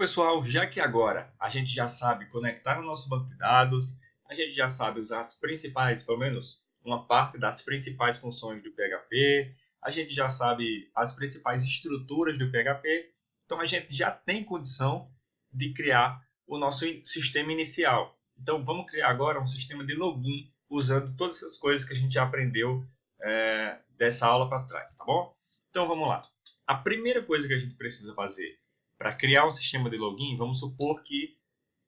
pessoal, já que agora a gente já sabe conectar no nosso banco de dados, a gente já sabe usar as principais, pelo menos uma parte das principais funções do PHP, a gente já sabe as principais estruturas do PHP, então a gente já tem condição de criar o nosso sistema inicial. Então vamos criar agora um sistema de login usando todas essas coisas que a gente já aprendeu dessa aula para trás, tá bom? Então vamos lá. A primeira coisa que a gente precisa fazer para criar um sistema de login, vamos supor que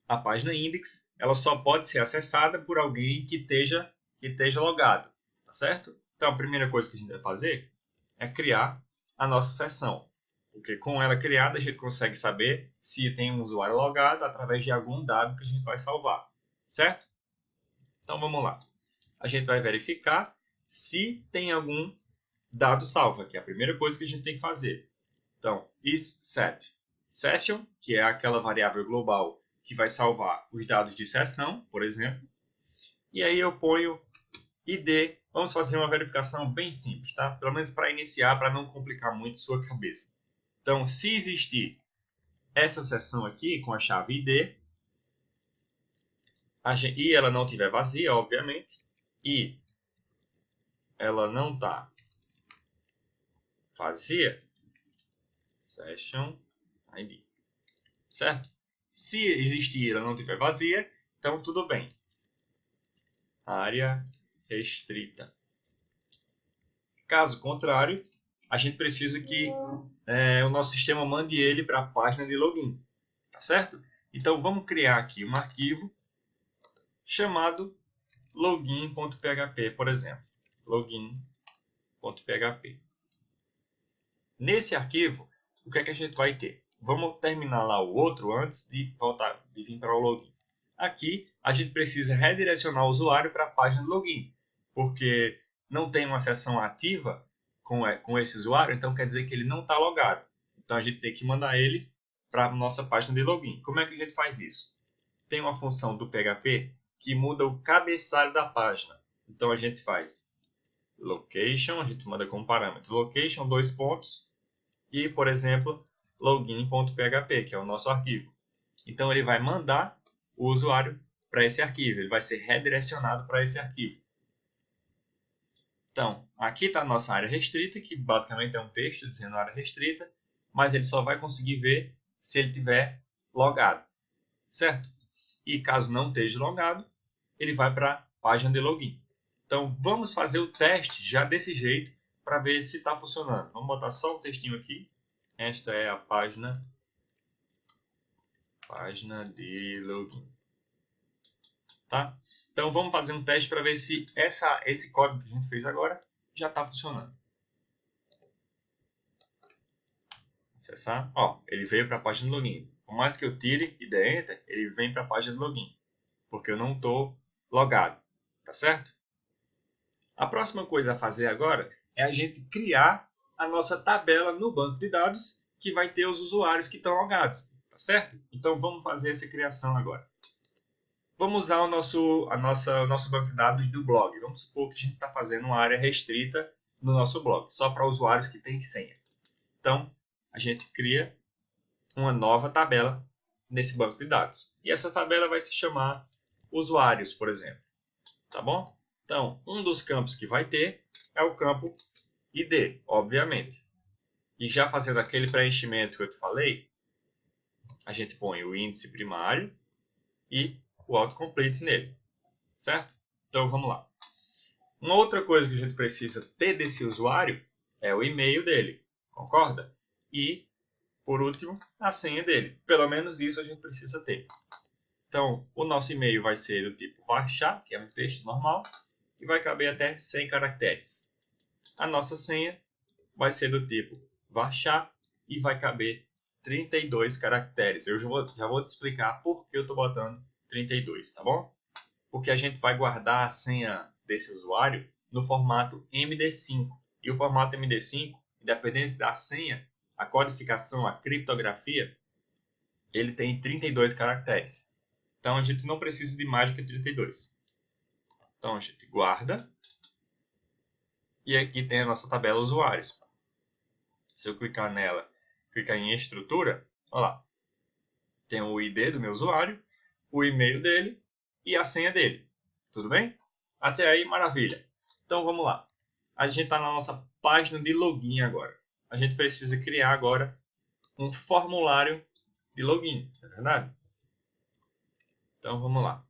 a página index ela só pode ser acessada por alguém que esteja logado, tá certo? Então a primeira coisa que a gente vai fazer é criar a nossa seção, porque com ela criada a gente consegue saber se tem um usuário logado através de algum dado que a gente vai salvar, certo? Então vamos lá. A gente vai verificar se tem algum dado salvo, que é a primeira coisa que a gente tem que fazer. Então, isSet session, que é aquela variável global que vai salvar os dados de sessão, por exemplo. E aí eu ponho id. Vamos fazer uma verificação bem simples, tá? Pelo menos para iniciar, para não complicar muito sua cabeça. Então, se existir essa sessão aqui com a chave id, e ela não estiver vazia, obviamente, e ela não está vazia, session id, certo? Se existir e ela não estiver vazia, então tudo bem. Área restrita. Caso contrário, a gente precisa que o nosso sistema mande ele para a página de login, tá certo? Então vamos criar aqui um arquivo chamado login.php, por exemplo, login.php. Nesse arquivo, o que é que a gente vai ter? Vamos terminar lá o outro antes de vir para o login. Aqui, a gente precisa redirecionar o usuário para a página de login, porque não tem uma sessão ativa com esse usuário, então quer dizer que ele não está logado. Então, a gente tem que mandar ele para a nossa página de login. Como é que a gente faz isso? Tem uma função do PHP que muda o cabeçalho da página. Então, a gente faz location, a gente manda como parâmetro location, 2 pontos, e, por exemplo, login.php, que é o nosso arquivo. Então, ele vai mandar o usuário para esse arquivo, ele vai ser redirecionado para esse arquivo. Então, aqui está a nossa área restrita, que basicamente é um texto dizendo área restrita, mas ele só vai conseguir ver se ele tiver logado, certo? E caso não esteja logado, ele vai para a página de login. Então, vamos fazer o teste já desse jeito para ver se está funcionando. Vamos botar só um textinho aqui. Esta é a página de login. Tá? Então, vamos fazer um teste para ver se esse código que a gente fez agora já está funcionando. Acessar. Ó, ele veio para a página de login. Por mais que eu tire e dê Enter, ele vem para a página de login, porque eu não estou logado. Tá certo? A próxima coisa a fazer agora é a gente criar a nossa tabela no banco de dados que vai ter os usuários que estão logados. Tá certo? Então, vamos fazer essa criação agora. Vamos usar o nosso banco de dados do blog. Vamos supor que a gente está fazendo uma área restrita no nosso blog, só para usuários que têm senha. Então, a gente cria uma nova tabela nesse banco de dados. E essa tabela vai se chamar usuários, por exemplo. Tá bom? Então, um dos campos que vai ter é o campo ID, obviamente. E já fazendo aquele preenchimento que eu te falei, a gente põe o índice primário e o autocomplete nele, certo? Então vamos lá. Uma outra coisa que a gente precisa ter desse usuário é o e-mail dele, concorda? E, por último, a senha dele. Pelo menos isso a gente precisa ter. Então, o nosso e-mail vai ser do tipo varchar, que é um texto normal, e vai caber até 100 caracteres. A nossa senha vai ser do tipo varchar e vai caber 32 caracteres. Eu já vou te explicar por que eu estou botando 32, tá bom? Porque a gente vai guardar a senha desse usuário no formato MD5. E o formato MD5, independente da senha, a codificação, a criptografia, ele tem 32 caracteres. Então a gente não precisa de mais do que 32. Então a gente guarda. E aqui tem a nossa tabela usuários. Se eu clicar nela, clicar em estrutura, olha lá. Tem o ID do meu usuário, o e-mail dele e a senha dele. Tudo bem? Até aí, maravilha. Então, vamos lá. A gente está na nossa página de login agora. A gente precisa criar agora um formulário de login, é verdade? Então, vamos lá.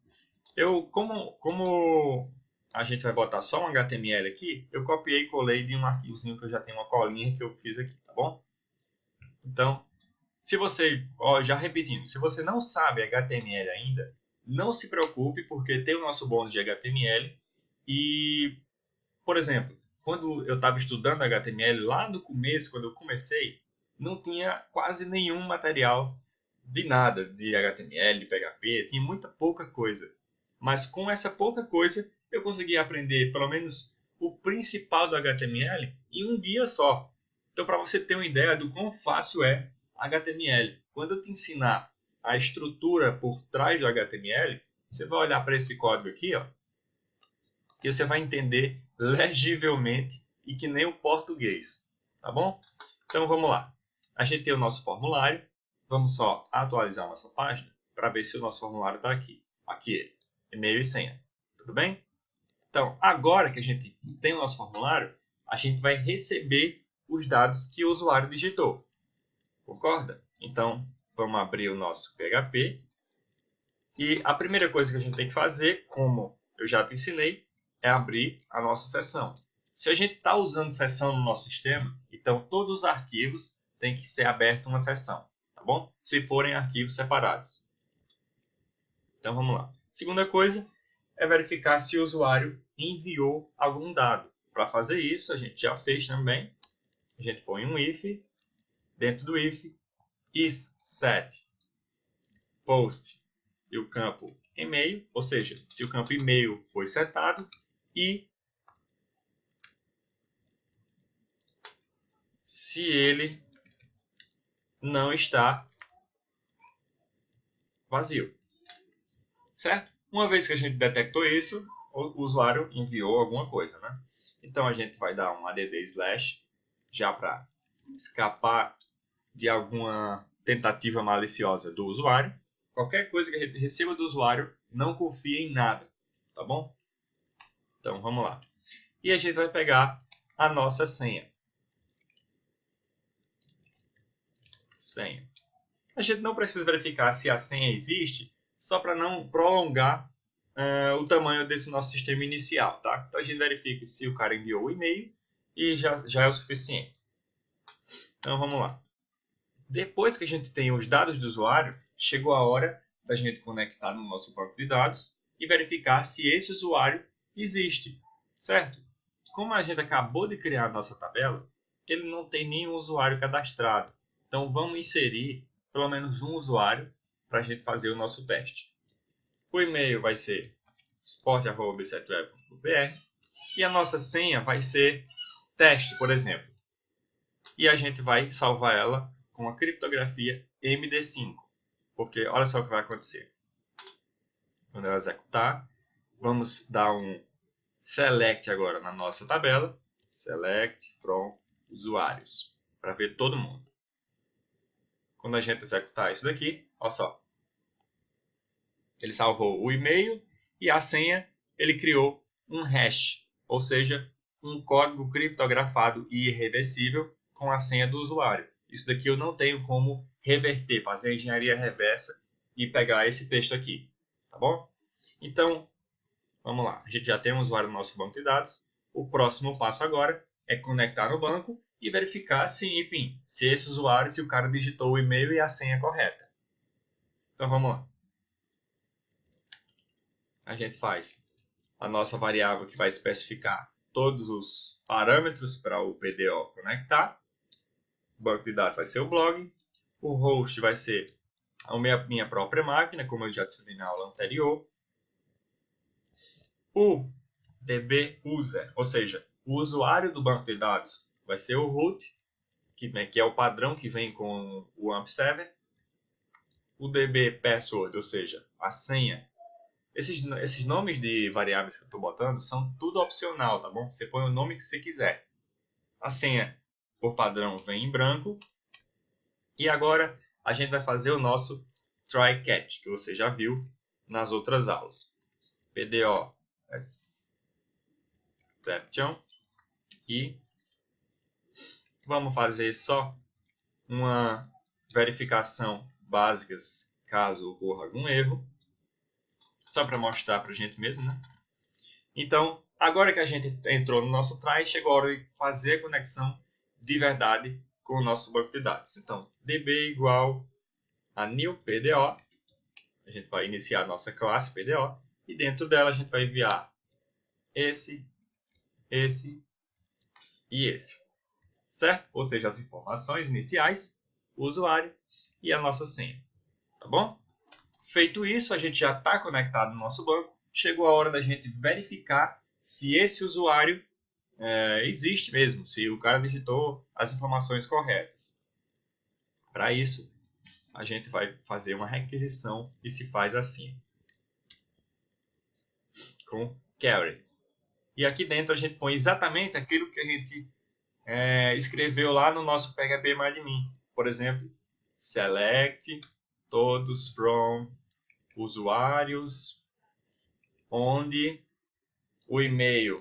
Como a gente vai botar só um HTML aqui, eu copiei e colei de um arquivozinho que eu já tenho uma colinha que eu fiz aqui, tá bom? Então, se você, já repetindo, se você não sabe HTML ainda, não se preocupe, porque tem o nosso bônus de HTML. E, por exemplo, quando eu estava estudando HTML, lá no começo, quando eu comecei, não tinha quase nenhum material de nada, de HTML, de PHP, tinha muita pouca coisa. Mas com essa pouca coisa, eu consegui aprender pelo menos o principal do HTML em um dia só. Então, para você ter uma ideia do quão fácil é HTML, quando eu te ensinar a estrutura por trás do HTML, você vai olhar para esse código aqui, ó, que você vai entender legivelmente e que nem o português, tá bom? Então, vamos lá. A gente tem o nosso formulário. Vamos só atualizar nossa página para ver se o nosso formulário está aqui. Aqui ele, e-mail e senha. Tudo bem? Então, agora que a gente tem o nosso formulário, a gente vai receber os dados que o usuário digitou. Concorda? Então, vamos abrir o nosso PHP. E a primeira coisa que a gente tem que fazer, como eu já te ensinei, é abrir a nossa seção. Se a gente está usando seção no nosso sistema, então todos os arquivos têm que ser abertos uma seção. Tá bom? Se forem arquivos separados. Então, vamos lá. Segunda coisa é verificar se o usuário enviou algum dado. Para fazer isso, a gente já fez também. A gente põe um if, dentro do if, isSet post e o campo e-mail, ou seja, se o campo e-mail foi setado e se ele não está vazio. Certo? Uma vez que a gente detectou isso, o usuário enviou alguma coisa, né? Então a gente vai dar um add slash já para escapar de alguma tentativa maliciosa do usuário. Qualquer coisa que a gente receba do usuário, não confie em nada, tá bom? Então vamos lá. E a gente vai pegar a nossa senha. Senha. A gente não precisa verificar se a senha existe, só para não prolongar o tamanho desse nosso sistema inicial, tá? Então a gente verifica se o cara enviou o e-mail e já é o suficiente. Então vamos lá. Depois que a gente tem os dados do usuário, chegou a hora da gente conectar no nosso banco de dados e verificar se esse usuário existe, certo? Como a gente acabou de criar a nossa tabela, ele não tem nenhum usuário cadastrado. Então vamos inserir pelo menos um usuário para a gente fazer o nosso teste. O e-mail vai ser suporte@b7web.br e a nossa senha vai ser teste, por exemplo. E a gente vai salvar ela com a criptografia MD5. Porque olha só o que vai acontecer. Quando ela executar, vamos dar um select agora na nossa tabela. Select from usuários. Para ver todo mundo. Quando a gente executar isso daqui, olha só. Ele salvou o e-mail e a senha, ele criou um hash, ou seja, um código criptografado e irreversível com a senha do usuário. Isso daqui eu não tenho como reverter, fazer engenharia reversa e pegar esse texto aqui, tá bom? Então, vamos lá. A gente já tem um usuário no nosso banco de dados. O próximo passo agora é conectar no banco e verificar se, enfim, se esse usuário, se o cara digitou o e-mail e a senha correta. Então, vamos lá. A gente faz a nossa variável que vai especificar todos os parâmetros para o PDO conectar. O banco de dados vai ser o blog. O host vai ser a minha própria máquina, como eu já te ensinei na aula anterior. O DB user, ou seja, o usuário do banco de dados vai ser o root, que é o padrão que vem com o AMP7. O DB password, ou seja, a senha. Esses nomes de variáveis que eu estou botando são tudo opcional, tá bom? Você põe o nome que você quiser. A senha, por padrão, vem em branco. E agora a gente vai fazer o nosso try catch, que você já viu nas outras aulas. PDO exception e vamos fazer só uma verificação básica caso ocorra algum erro, só para mostrar para a gente mesmo, né? Então, agora que a gente entrou no nosso try, chegou a hora de fazer a conexão de verdade com o nosso banco de dados. Então, db igual a new PDO, a gente vai iniciar a nossa classe PDO, e dentro dela a gente vai enviar esse e esse, certo? Ou seja, as informações iniciais, o usuário e a nossa senha, tá bom? Feito isso, a gente já está conectado no nosso banco, chegou a hora da gente verificar se esse usuário existe mesmo, se o cara digitou as informações corretas. Para isso, a gente vai fazer uma requisição e se faz assim, com query. E aqui dentro a gente põe exatamente aquilo que a gente escreveu lá no nosso PHP-admin. Por exemplo, select todos from usuários onde o e-mail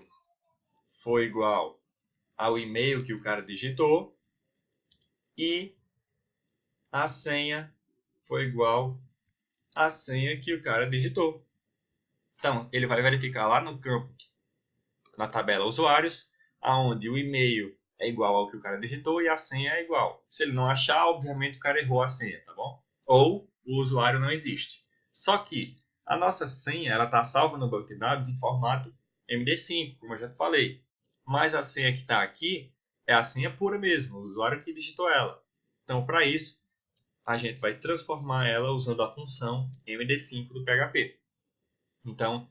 foi igual ao e-mail que o cara digitou e a senha foi igual à senha que o cara digitou. Então, ele vai verificar lá no campo, na tabela usuários, aonde o e-mail é igual ao que o cara digitou e a senha é igual. Se ele não achar, obviamente o cara errou a senha, tá bom? Ou o usuário não existe. Só que a nossa senha ela está salva no banco de dados em formato MD5, como eu já te falei. Mas a senha que está aqui é a senha pura mesmo, o usuário que digitou ela. Então, para isso, a gente vai transformar ela usando a função MD5 do PHP. Então,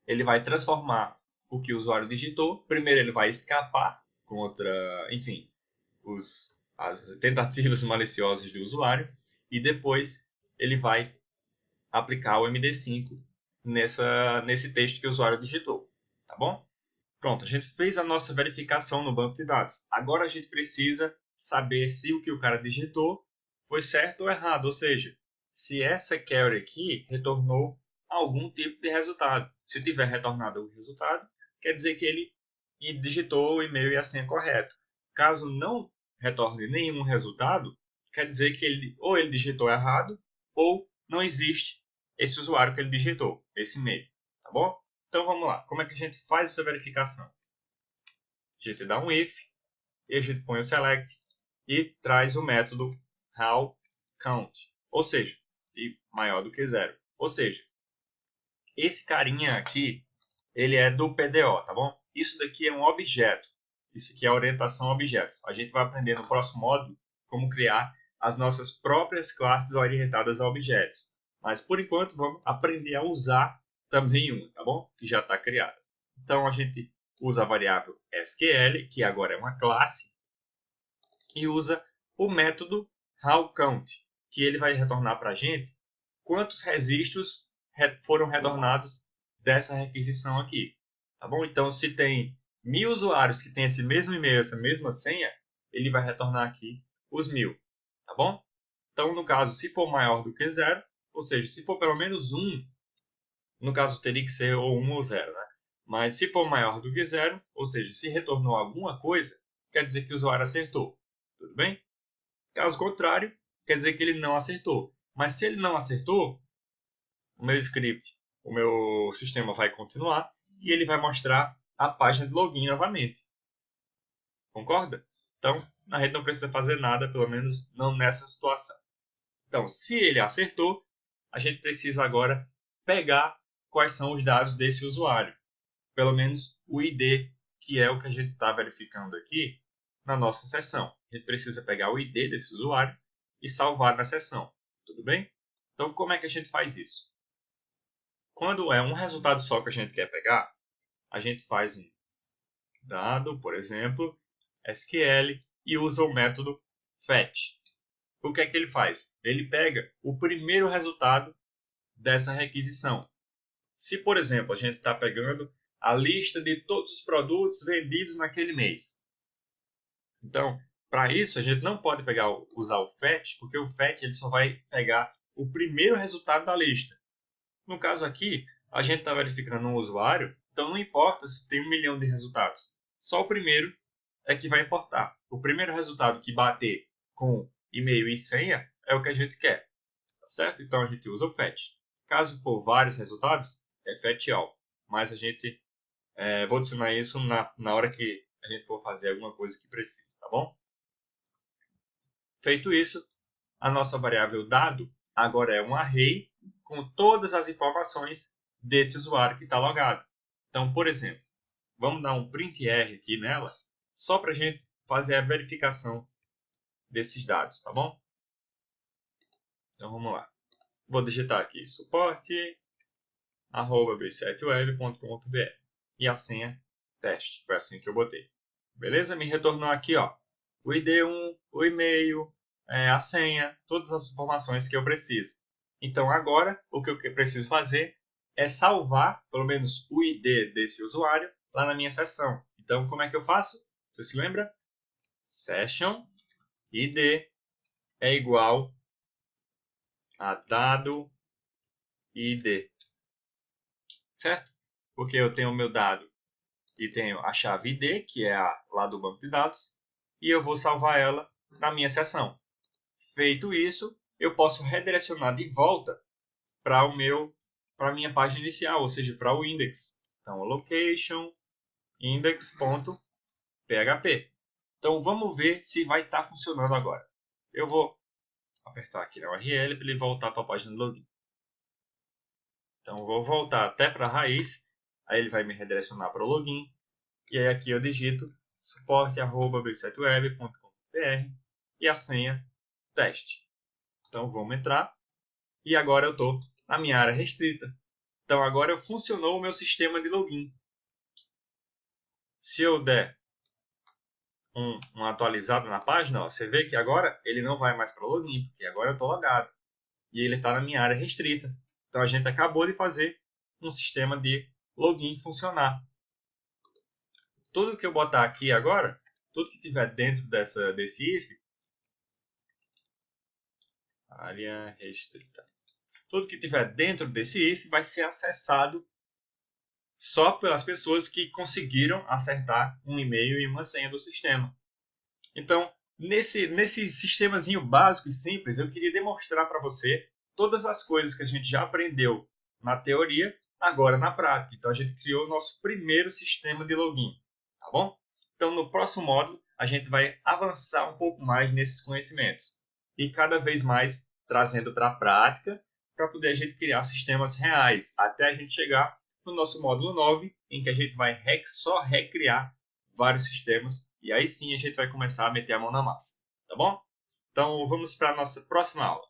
ele vai transformar o que o usuário digitou. Primeiro, ele vai escapar contra, enfim, as tentativas maliciosas do usuário. E depois, ele vai aplicar o MD5 nesse texto que o usuário digitou. Tá bom? Pronto, a gente fez a nossa verificação no banco de dados. Agora a gente precisa saber se o que o cara digitou foi certo ou errado. Ou seja, se essa query aqui retornou algum tipo de resultado. Se tiver retornado o resultado, quer dizer que ele digitou o e-mail e a senha correto. Caso não retorne nenhum resultado, quer dizer que ele digitou errado ou não existe esse usuário que ele digitou, esse e-mail. Tá bom? Então vamos lá. Como é que a gente faz essa verificação? A gente dá um if e a gente põe o select e traz o método howCount, ou seja, maior do que 0. Ou seja, esse carinha aqui, ele é do PDO, tá bom? Isso daqui é um objeto. Isso aqui é a orientação a objetos. A gente vai aprender no próximo módulo como criar as nossas próprias classes orientadas a objetos. Mas, por enquanto, vamos aprender a usar também uma, tá bom? Que já está criada. Então, a gente usa a variável SQL, que agora é uma classe, e usa o método howCount, que ele vai retornar para a gente quantos registros foram retornados dessa requisição aqui. Tá bom? Então, se tem 1000 usuários que têm esse mesmo e-mail, essa mesma senha, ele vai retornar aqui os 1000. Tá bom? Então, no caso, se for maior do que 0, ou seja, se for pelo menos 1, no caso teria que ser ou 1 ou 0, né? Mas se for maior do que 0, ou seja, se retornou alguma coisa, quer dizer que o usuário acertou. Tudo bem? Caso contrário, quer dizer que ele não acertou. Mas se ele não acertou, o meu script, o meu sistema vai continuar e ele vai mostrar a página de login novamente. Concorda? Então, a gente não precisa fazer nada, pelo menos não nessa situação. Então, se ele acertou, a gente precisa agora pegar quais são os dados desse usuário. Pelo menos o ID, que é o que a gente está verificando aqui na nossa sessão. A gente precisa pegar o ID desse usuário e salvar na sessão. Tudo bem? Então, como é que a gente faz isso? Quando é um resultado só que a gente quer pegar, a gente faz um dado, por exemplo, SQL, e usa o método fetch. O que é que ele faz? Ele pega o primeiro resultado dessa requisição. Se, por exemplo, a gente está pegando a lista de todos os produtos vendidos naquele mês. Então, para isso, a gente não pode usar o fetch, porque o fetch ele só vai pegar o primeiro resultado da lista. No caso aqui, a gente está verificando um usuário, então não importa se tem 1 milhão de resultados. Só o primeiro é que vai importar. O primeiro resultado que bater com e-mail e senha é o que a gente quer. Tá certo? Então a gente usa o fetch. Caso for vários resultados, é fetch all. Mas a gente vou adicionar isso na hora que a gente for fazer alguma coisa que precisa, tá bom? Feito isso, a nossa variável dado agora é um array com todas as informações desse usuário que está logado. Então, por exemplo, vamos dar um print R aqui nela, só para a gente fazer a verificação desses dados, tá bom? Então, vamos lá. Vou digitar aqui suporte@b7web.com.br e a senha teste. Foi assim que eu botei. Beleza? Me retornou aqui, ó, o ID1, o e-mail, a senha, todas as informações que eu preciso. Então, agora, o que eu preciso fazer é salvar, pelo menos, o ID desse usuário lá na minha sessão. Então, como é que eu faço? Você se lembra? Session ID é igual a dado ID. Certo? Porque eu tenho o meu dado e tenho a chave ID, que é lá do banco de dados, e eu vou salvar ela na minha sessão. Feito isso, eu posso redirecionar de volta para a minha página inicial, ou seja, para o index. Então, location index.php. Então, vamos ver se vai estar funcionando agora. Eu vou apertar aqui na URL para ele voltar para a página do login. Então, vou voltar até para a raiz, aí ele vai me redirecionar para o login, e aí aqui eu digito suporte@b7web.com.br e a senha teste. Então, vamos entrar, e agora eu estou na minha área restrita. Então, agora funcionou o meu sistema de login. Se eu der uma atualizada na página, ó, você vê que agora ele não vai mais para o login, porque agora eu estou logado. E ele está na minha área restrita. Então, a gente acabou de fazer um sistema de login funcionar. Tudo que eu botar aqui agora, tudo que tiver dentro desse if, área restrita, tudo que tiver dentro desse if vai ser acessado só pelas pessoas que conseguiram acertar um e-mail e uma senha do sistema. Então, nesse sistemazinho básico e simples, eu queria demonstrar para você todas as coisas que a gente já aprendeu na teoria, agora na prática. Então, a gente criou o nosso primeiro sistema de login, tá bom? Então, no próximo módulo, a gente vai avançar um pouco mais nesses conhecimentos e cada vez mais trazendo para a prática para poder a gente criar sistemas reais, até a gente chegar no nosso módulo 9, em que a gente vai só recriar vários sistemas e aí sim a gente vai começar a meter a mão na massa, tá bom? Então, vamos para a nossa próxima aula.